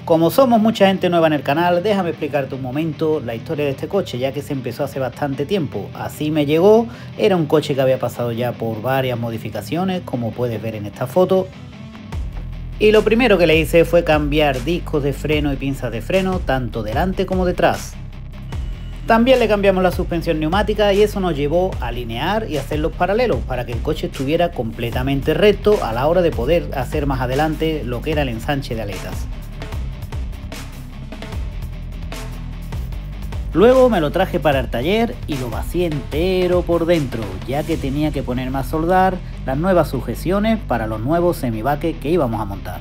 Como somos mucha gente nueva en el canal, déjame explicarte un momento la historia de este coche, ya que se empezó hace bastante tiempo. Así me llegó, era un coche que había pasado ya por varias modificaciones, como puedes ver en esta foto. Y lo primero que le hice fue cambiar discos de freno y pinzas de freno, tanto delante como detrás. También le cambiamos la suspensión neumática y eso nos llevó a alinear y hacerlos paralelos para que el coche estuviera completamente recto a la hora de poder hacer más adelante lo que era el ensanche de aletas. Luego me lo traje para el taller y lo vacié entero por dentro, ya que tenía que ponerme a soldar las nuevas sujeciones para los nuevos semibaques que íbamos a montar.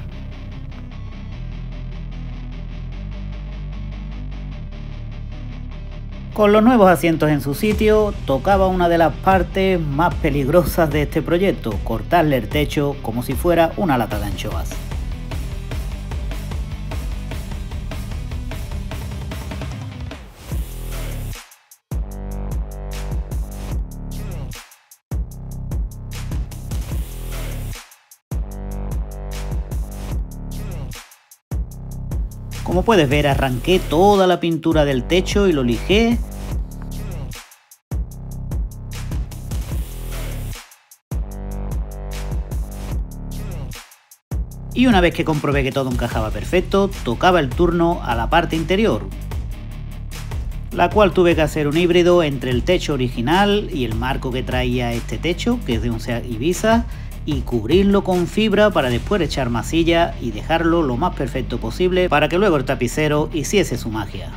Con los nuevos asientos en su sitio, tocaba una de las partes más peligrosas de este proyecto, cortarle el techo como si fuera una lata de anchoas. Como puedes ver, arranqué toda la pintura del techo y lo lijé. Y una vez que comprobé que todo encajaba perfecto, tocaba el turno a la parte interior, la cual tuve que hacer un híbrido entre el techo original y el marco que traía este techo, que es de un Seat Ibiza, y cubrirlo con fibra para después echar masilla y dejarlo lo más perfecto posible para que luego el tapicero hiciese su magia.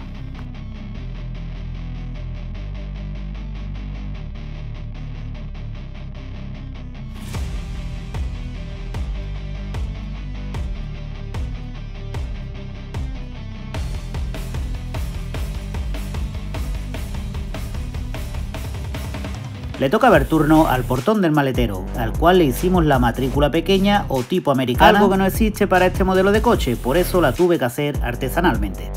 Le tocaba el turno al portón del maletero, al cual le hicimos la matrícula pequeña o tipo americana, algo que no existe para este modelo de coche, por eso la tuve que hacer artesanalmente.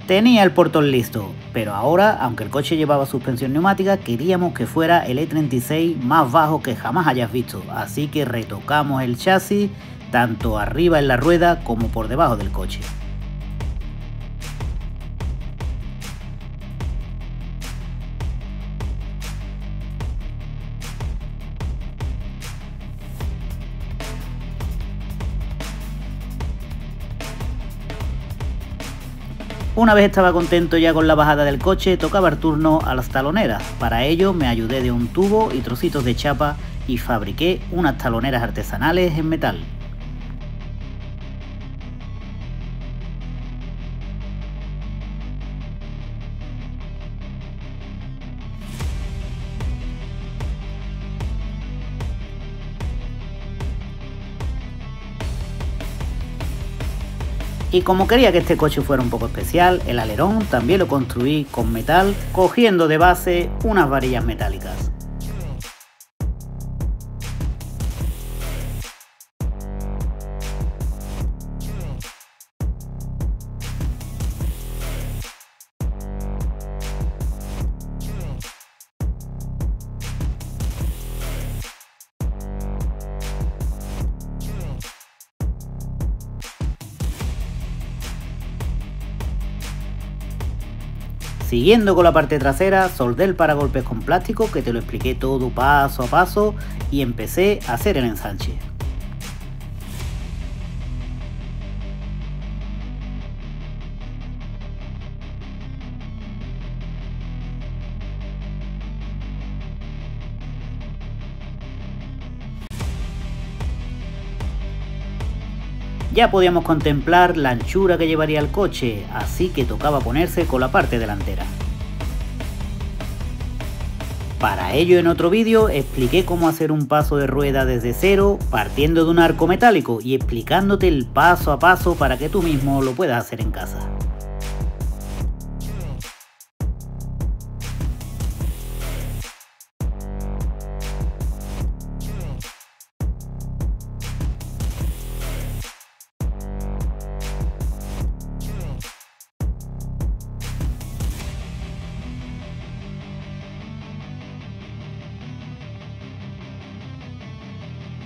Tenía el portón listo, pero ahora, aunque el coche llevaba suspensión neumática, queríamos que fuera el E36 más bajo que jamás hayas visto, así que retocamos el chasis, tanto arriba en la rueda como por debajo del coche. Una vez estaba contento ya con la bajada del coche, tocaba el turno a las taloneras. Para ello me ayudé de un tubo y trocitos de chapa y fabriqué unas taloneras artesanales en metal. Y como quería que este coche fuera un poco especial, el alerón también lo construí con metal, cogiendo de base unas varillas metálicas. Siguiendo con la parte trasera, soldé el paragolpes con plástico, que te lo expliqué todo paso a paso, y empecé a hacer el ensanche. Ya podíamos contemplar la anchura que llevaría el coche, así que tocaba ponerse con la parte delantera. Para ello en otro vídeo expliqué cómo hacer un paso de rueda desde cero partiendo de un arco metálico y explicándote el paso a paso para que tú mismo lo puedas hacer en casa.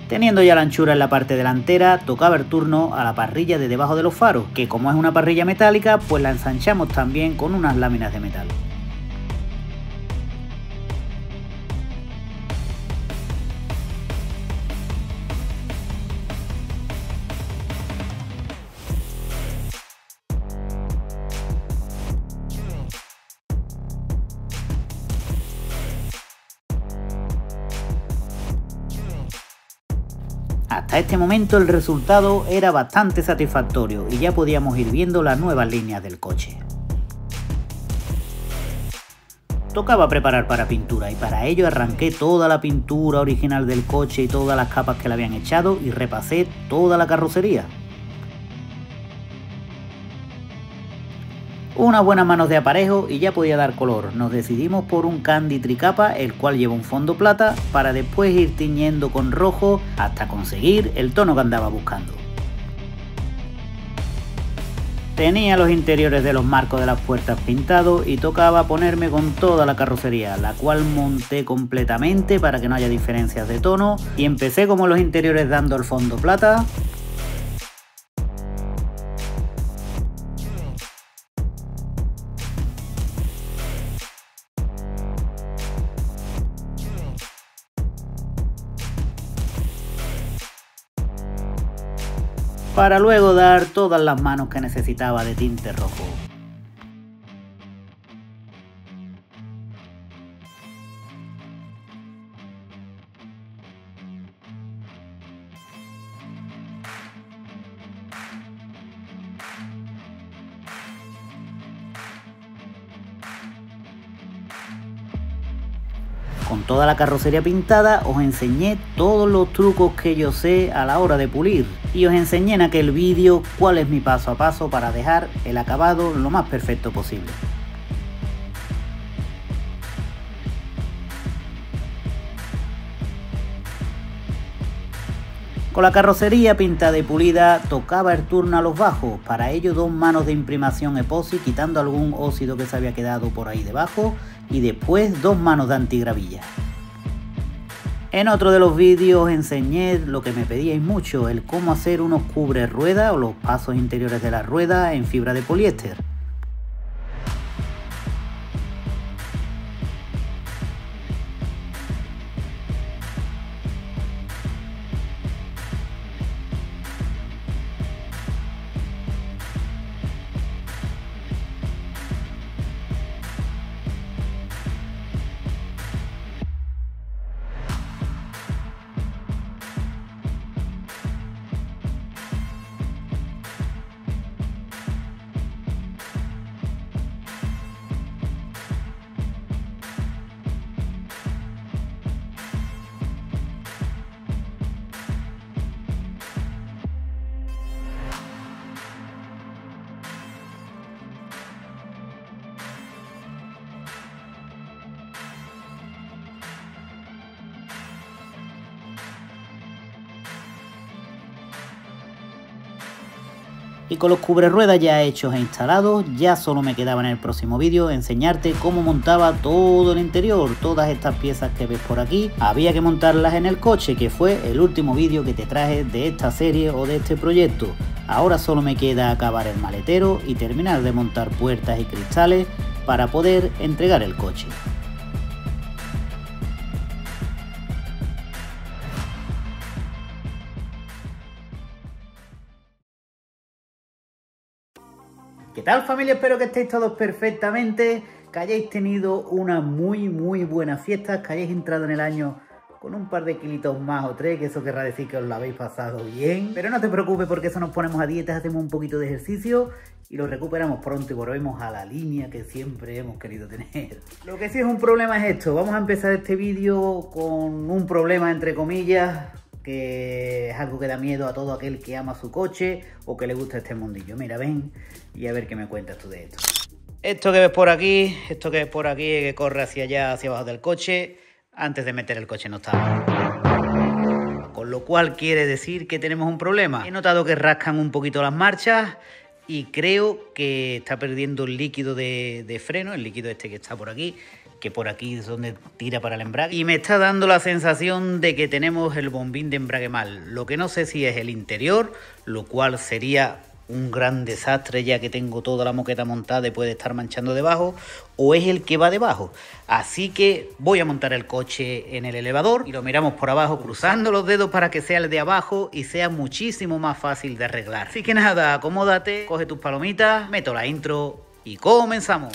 Teniendo ya la anchura en la parte delantera, tocaba el turno a la parrilla de debajo de los faros, que como es una parrilla metálica, pues la ensanchamos también con unas láminas de metal. Hasta este momento el resultado era bastante satisfactorio y ya podíamos ir viendo las nuevas líneas del coche. Tocaba preparar para pintura y para ello arranqué toda la pintura original del coche y todas las capas que le habían echado y repasé toda la carrocería. Unas buenas manos de aparejo y ya podía dar color. Nos decidimos por un candy tricapa, el cual lleva un fondo plata, para después ir tiñendo con rojo hasta conseguir el tono que andaba buscando. Tenía los interiores de los marcos de las puertas pintados y tocaba ponerme con toda la carrocería, la cual monté completamente para que no haya diferencias de tono y empecé como los interiores dando el fondo plata. Para luego dar todas las manos que necesitaba de tinte rojo. Con toda la carrocería pintada os enseñé todos los trucos que yo sé a la hora de pulir y os enseñé en aquel vídeo cuál es mi paso a paso para dejar el acabado lo más perfecto posible. Con la carrocería pintada y pulida tocaba el turno a los bajos, para ello 2 manos de imprimación epoxi quitando algún óxido que se había quedado por ahí debajo y después 2 manos de antigravilla. En otro de los vídeos os enseñé lo que me pedíais mucho, el cómo hacer unos cubre ruedas o los pasos interiores de la rueda en fibra de poliéster. Y con los cubreruedas ya hechos e instalados, ya solo me quedaba en el próximo vídeo enseñarte cómo montaba todo el interior. Todas estas piezas que ves por aquí, había que montarlas en el coche, que fue el último vídeo que te traje de esta serie o de este proyecto. Ahora solo me queda acabar el maletero y terminar de montar puertas y cristales para poder entregar el coche. ¿Qué tal, familia? Espero que estéis todos perfectamente, que hayáis tenido una muy buena fiesta, que hayáis entrado en el año con un par de kilitos más o 3, que eso querrá decir que os lo habéis pasado bien. Pero no te preocupes, porque eso nos ponemos a dieta, hacemos un poquito de ejercicio y lo recuperamos pronto y volvemos a la línea que siempre hemos querido tener. Lo que sí es un problema es esto. Vamos a empezar este vídeo con un problema entre comillas, que es algo que da miedo a todo aquel que ama su coche o que le gusta este mundillo. Mira, ven y a ver qué me cuentas tú de esto. Esto que ves por aquí, que corre hacia allá, hacia abajo del coche, antes de meter el coche no estaba. Con lo cual quiere decir que tenemos un problema. He notado que rascan un poquito las marchas y creo que está perdiendo el líquido de freno, el líquido este que está por aquí, que por aquí es donde tira para el embrague. Y me está dando la sensación de que tenemos el bombín de embrague mal. Lo que no sé si es el interior, lo cual sería un gran desastre ya que tengo toda la moqueta montada y puede estar manchando debajo, o es el que va debajo. Así que voy a montar el coche en el elevador y lo miramos por abajo cruzando los dedos para que sea el de abajo y sea muchísimo más fácil de arreglar. Así que nada, acomódate, coge tus palomitas, meto la intro y comenzamos.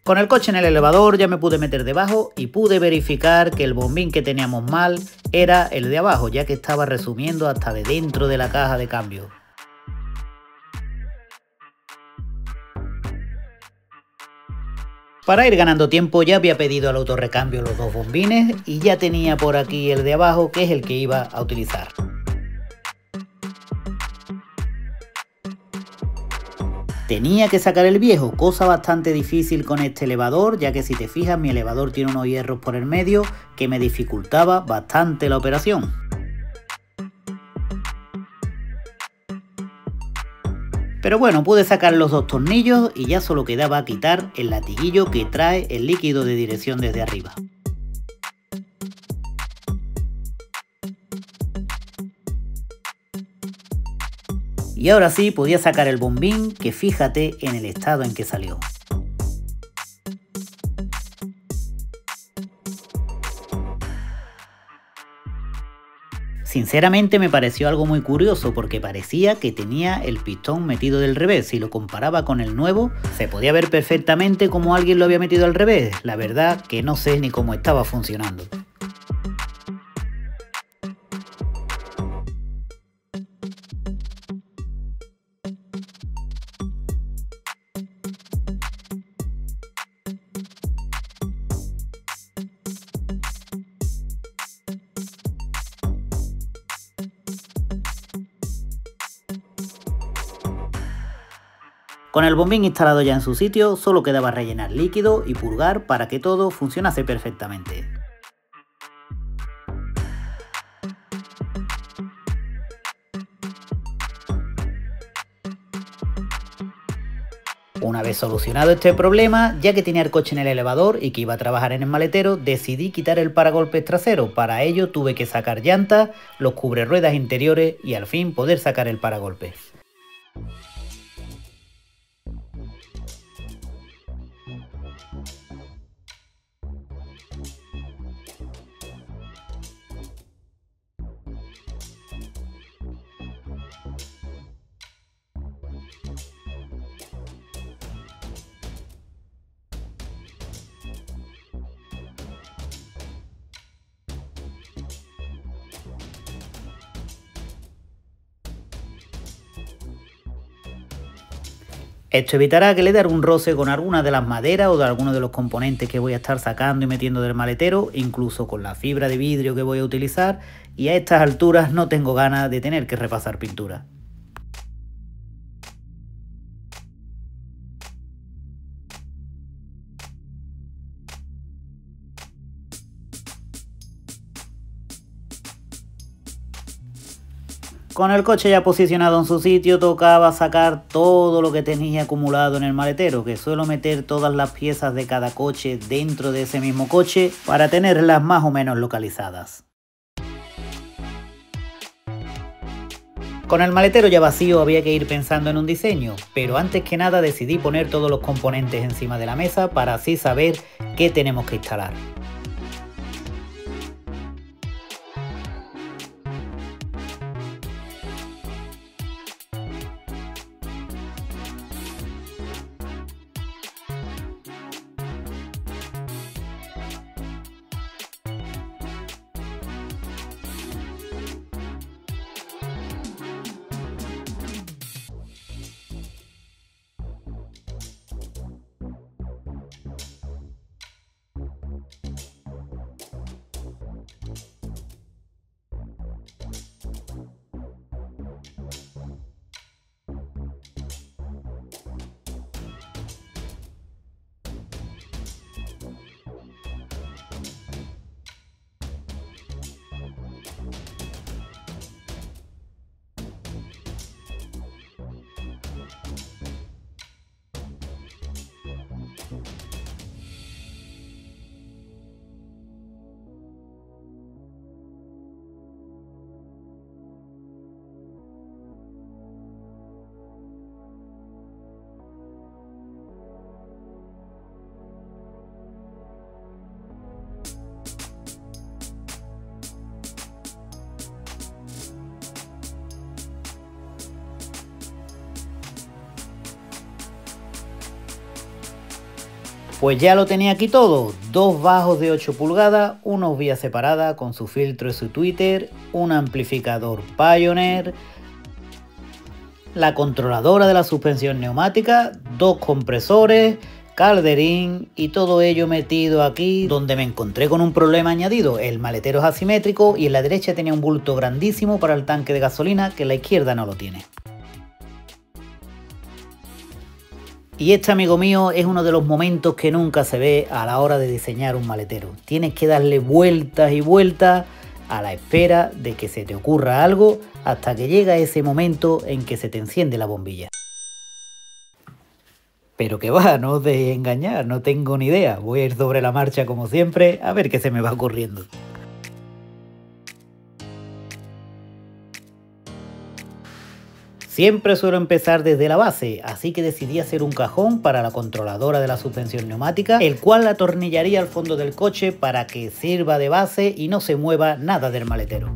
Con el coche en el elevador ya me pude meter debajo y pude verificar que el bombín que teníamos mal era el de abajo, ya que estaba resumiendo hasta de dentro de la caja de cambio. Para ir ganando tiempo ya había pedido al autorrecambio los dos bombines y ya tenía por aquí el de abajo, que es el que iba a utilizar. Tenía que sacar el viejo, cosa bastante difícil con este elevador, ya que si te fijas mi elevador tiene unos hierros por el medio que me dificultaba bastante la operación. Pero bueno, pude sacar los dos tornillos y ya solo quedaba quitar el latiguillo que trae el líquido de dirección desde arriba. Y ahora sí podía sacar el bombín, que fíjate en el estado en que salió. Sinceramente me pareció algo muy curioso porque parecía que tenía el pistón metido del revés. Si lo comparaba con el nuevo, se podía ver perfectamente cómo alguien lo había metido al revés. La verdad que no sé ni cómo estaba funcionando. Con el bombín instalado ya en su sitio, solo quedaba rellenar líquido y purgar para que todo funcionase perfectamente. Una vez solucionado este problema, ya que tenía el coche en el elevador y que iba a trabajar en el maletero, decidí quitar el paragolpes trasero. Para ello tuve que sacar llantas, los cubreruedas interiores y al fin poder sacar el paragolpes. Esto evitará que le dé algún roce con alguna de las maderas o de alguno de los componentes que voy a estar sacando y metiendo del maletero, incluso con la fibra de vidrio que voy a utilizar, y a estas alturas no tengo ganas de tener que repasar pintura. Con el coche ya posicionado en su sitio, tocaba sacar todo lo que tenía acumulado en el maletero, que suelo meter todas las piezas de cada coche dentro de ese mismo coche para tenerlas más o menos localizadas. Con el maletero ya vacío había que ir pensando en un diseño, pero antes que nada decidí poner todos los componentes encima de la mesa para así saber qué tenemos que instalar. Pues ya lo tenía aquí todo, dos bajos de 8 pulgadas, unos vías separadas con su filtro y su tweeter, un amplificador Pioneer, la controladora de la suspensión neumática, dos compresores, calderín y todo ello metido aquí donde me encontré con un problema añadido. El maletero es asimétrico y en la derecha tenía un bulto grandísimo para el tanque de gasolina que en la izquierda no lo tiene. Y este, amigo mío, es uno de los momentos que nunca se ve a la hora de diseñar un maletero. Tienes que darle vueltas y vueltas a la espera de que se te ocurra algo hasta que llega ese momento en que se te enciende la bombilla. Pero que va, no os dejéis engañar, no tengo ni idea. Voy a ir sobre la marcha como siempre, a ver qué se me va ocurriendo. Siempre suelo empezar desde la base, así que decidí hacer un cajón para la controladora de la suspensión neumática, el cual la atornillaría al fondo del coche para que sirva de base y no se mueva nada del maletero.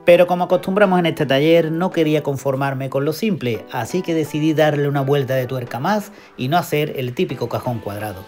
Pero como acostumbramos en este taller, no quería conformarme con lo simple, así que decidí darle una vuelta de tuerca más y no hacer el típico cajón cuadrado.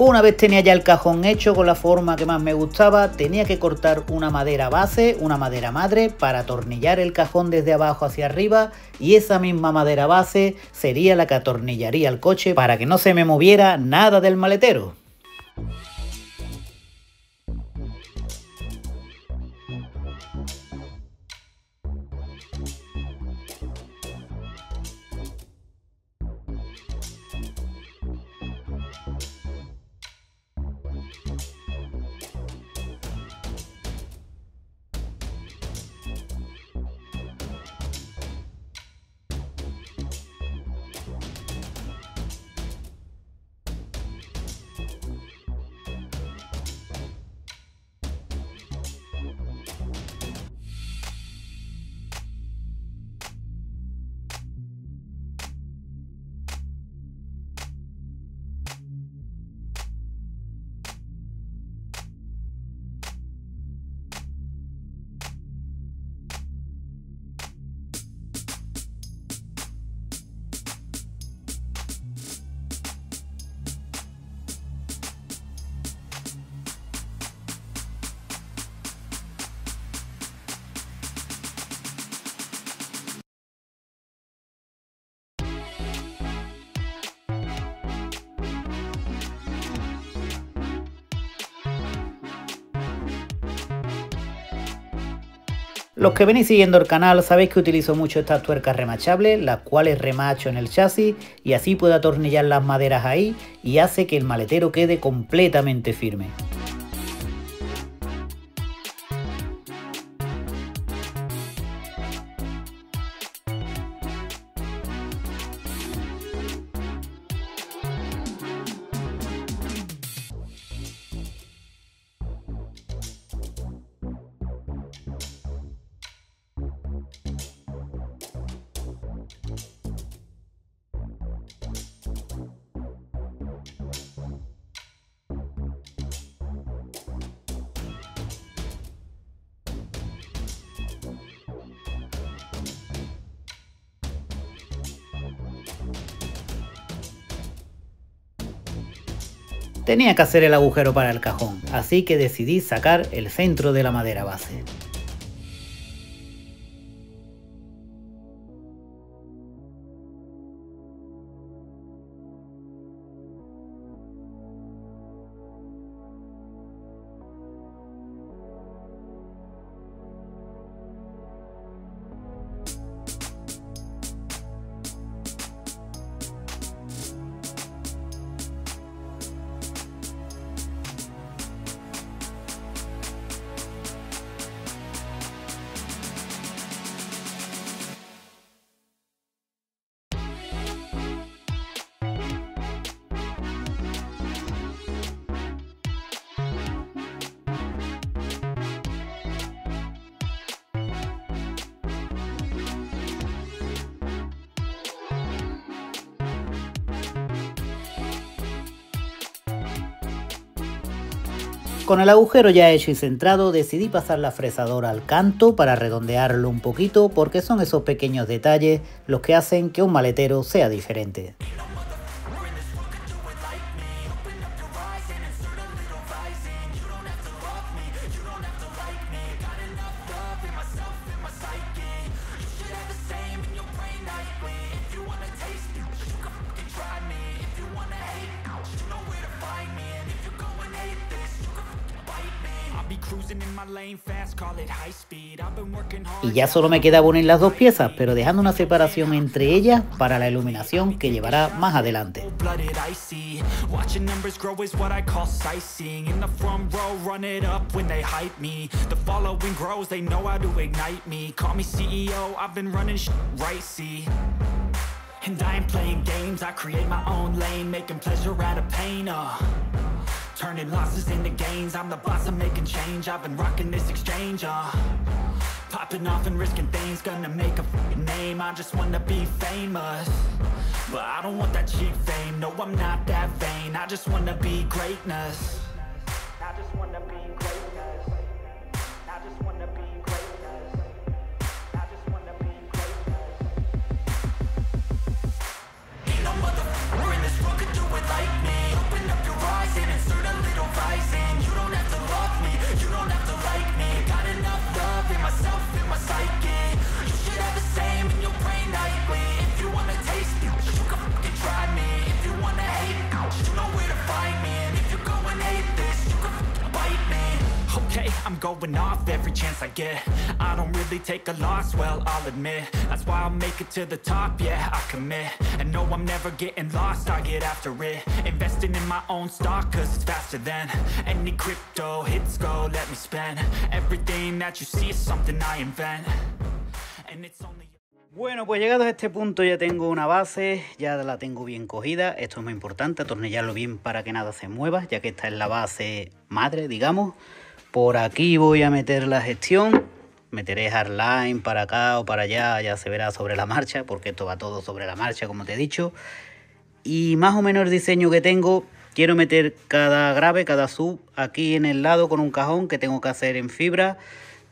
Una vez tenía ya el cajón hecho con la forma que más me gustaba, tenía que cortar una madera base, una madera madre, para atornillar el cajón desde abajo hacia arriba, y esa misma madera base sería la que atornillaría el coche para que no se me moviera nada del maletero. Los que venís siguiendo el canal sabéis que utilizo mucho estas tuercas remachables, las cuales remacho en el chasis y así puedo atornillar las maderas ahí y hace que el maletero quede completamente firme. Tenía que hacer el agujero para el cajón, así que decidí sacar el centro de la madera base. Con el agujero ya hecho y centrado, decidí pasar la fresadora al canto para redondearlo un poquito, porque son esos pequeños detalles los que hacen que un maletero sea diferente. Y ya solo me quedaba unir las dos piezas, pero dejando una separación entre ellas para la iluminación que llevará más adelante. And I ain't playing games, I create my own lane, making pleasure out of pain, turning losses into gains, I'm the boss, I'm making change, I've been rocking this exchange, popping off and risking things, gonna make a f***ing name, I just wanna be famous, but I don't want that cheap fame, no I'm not that vain, I just wanna be greatness, I just wanna be greatness, I just wanna be greatness, I just wanna be greatness. Ain't no motherfucker in this world could do it like me. Open up your eyes and I'm going off every chance I get. I don't really take a loss, well, I'll admit. That's why I'll make it to the top, yeah, I commit. And no, I'm never getting lost, I get after it. Investing in my own stock, cause it's faster than any crypto hits go, let me spend. Everything that you see is something I invent. And it's only... Bueno, pues llegados a este punto ya tengo una base, ya la tengo bien cogida. Esto es muy importante, atornillarlo bien para que nada se mueva, ya que esta es la base madre, digamos. Por aquí voy a meter la gestión, meteré hardline para acá o para allá, ya se verá sobre la marcha, porque esto va todo sobre la marcha, como te he dicho. Y más o menos el diseño que tengo, quiero meter cada grave, cada sub aquí en el lado con un cajón que tengo que hacer en fibra,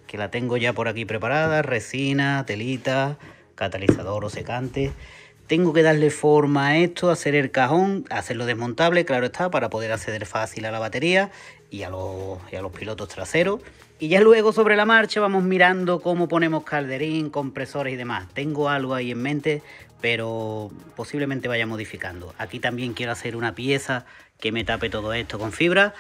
que la tengo ya por aquí preparada, resina, telita, catalizador o secante. Tengo que darle forma a esto, hacer el cajón, hacerlo desmontable, claro está, para poder acceder fácil a la batería y a los pilotos traseros. Y ya luego sobre la marcha vamos mirando cómo ponemos calderín, compresores y demás. Tengo algo ahí en mente, pero posiblemente vaya modificando. Aquí también quiero hacer una pieza que me tape todo esto con fibra.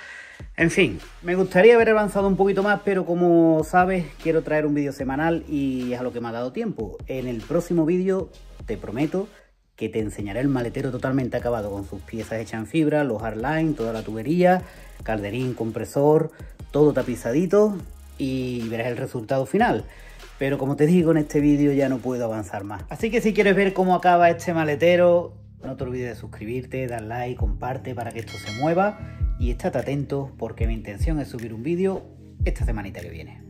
En fin, me gustaría haber avanzado un poquito más, pero como sabes, quiero traer un vídeo semanal y es a lo que me ha dado tiempo. En el próximo vídeo te prometo que te enseñaré el maletero totalmente acabado con sus piezas hechas en fibra, los hardline, toda la tubería, calderín, compresor, todo tapizadito y verás el resultado final. Pero como te digo, en este vídeo ya no puedo avanzar más. Así que si quieres ver cómo acaba este maletero, no te olvides de suscribirte, dar like, comparte para que esto se mueva y estate atento porque mi intención es subir un vídeo esta semanita que viene.